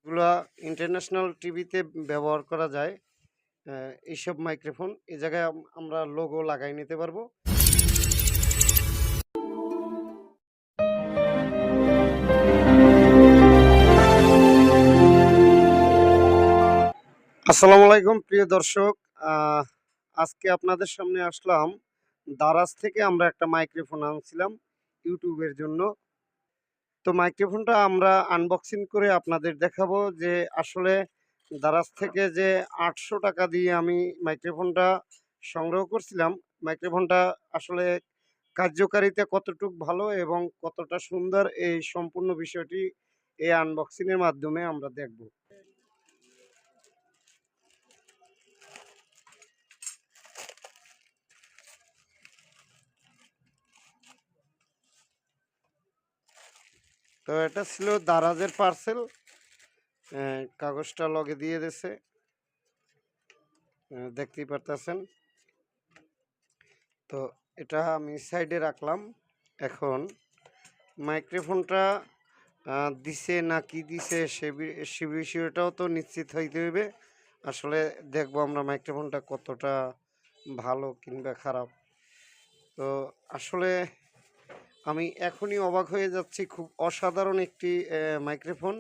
এগুলা ইন্টারন্যাশনাল টিভিতে ব্যবহার করা যায়। এইসব মাইক্রোফোন এই জায়গায় আমরা লোগো লাগাই নিতে পারবো। আসসালামু আলাইকুম প্রিয় দর্শক, আজকে আপনাদের সামনে আসলাম। দারাজ থেকে আমরা একটা মাইক্রোফোন আনছিলাম ইউটিউবের জন্য। তো মাইক্রোফোনটা আমরা আনবক্সিং করে আপনাদের দেখাবো যে আসলে দারাজ থেকে যে 800 টাকা দিয়ে আমি মাইক্রোফোনটা সংগ্রহ করছিলাম, মাইক্রোফোনটা আসলে কার্যকারিতা কতটুকু ভালো এবং কতটা সুন্দর, এই সম্পূর্ণ বিষয়টি এই আনবক্সিংয়ের মাধ্যমে আমরা দেখব। তো এটা ছিল দারাজের পার্সেল, কাগজটা লগে দিয়ে দিয়েছে, দেখতেই পারতেছেন। তো এটা আমি সাইডে রাখলাম। এখন মাইক্রোফোনটা দিছে না কি দিছে সে বিষয়টাও তো নিশ্চিত হইতে হইবে। আসলে দেখবো আমরা মাইক্রোফোনটা কতটা ভালো কিংবা খারাপ। তো আসলে আমি এখনই অবাক হয়ে যাচ্ছি, খুব অসাধারণ একটি মাইক্রোফোন,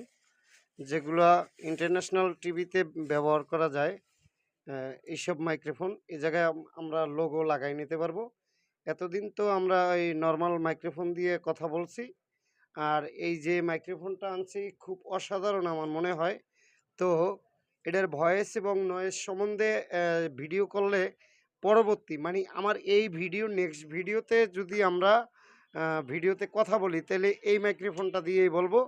যেগুলা ইন্টারন্যাশনাল টিভিতে ব্যবহার করা যায়। এইসব মাইক্রোফোন এই জায়গায় আমরা লোগো লাগাই নিতে পারবো। এতদিন তো আমরা এই নর্মাল মাইক্রোফোন দিয়ে কথা বলছি, আর এই যে মাইক্রোফোনটা আনছি খুব অসাধারণ আমার মনে হয়। তো এটার ভয়েস এবং নয়েজ সম্বন্ধে ভিডিও করলে পরবর্তী মানে আমার এই ভিডিও নেক্সট ভিডিওতে যদি আমরা ভিডিওতে কথা বলি, তাহলে এই মাইক্রোফোনটা দিয়েই বলবো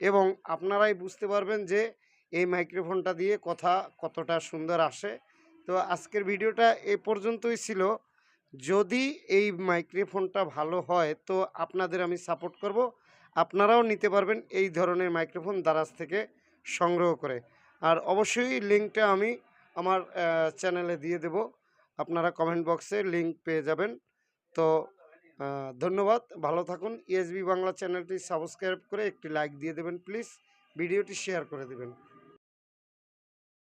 এবং আপনারাই বুঝতে পারবেন যে এই মাইক্রোফোনটা দিয়ে কথা কতটা সুন্দর আসে। তো আজকের ভিডিওটা এ পর্যন্তই ছিল। যদি এই মাইক্রোফোনটা ভালো হয় তো আপনাদের আমি সাপোর্ট করব, আপনারাও নিতে পারবেন এই ধরনের মাইক্রোফোন দারাজ থেকে সংগ্রহ করে। আর অবশ্যই লিঙ্কটা আমি আমার চ্যানেলে দিয়ে দেব, আপনারা কমেন্ট বক্সে লিঙ্ক পেয়ে যাবেন। তো ধন্যবাদ, ভালো থাকুন। এসবি বাংলা চ্যানেলটি সাবস্ক্রাইব করে একটি লাইক দিয়ে দেবেন প্লিজ, ভিডিওটি শেয়ার করে দেবেন।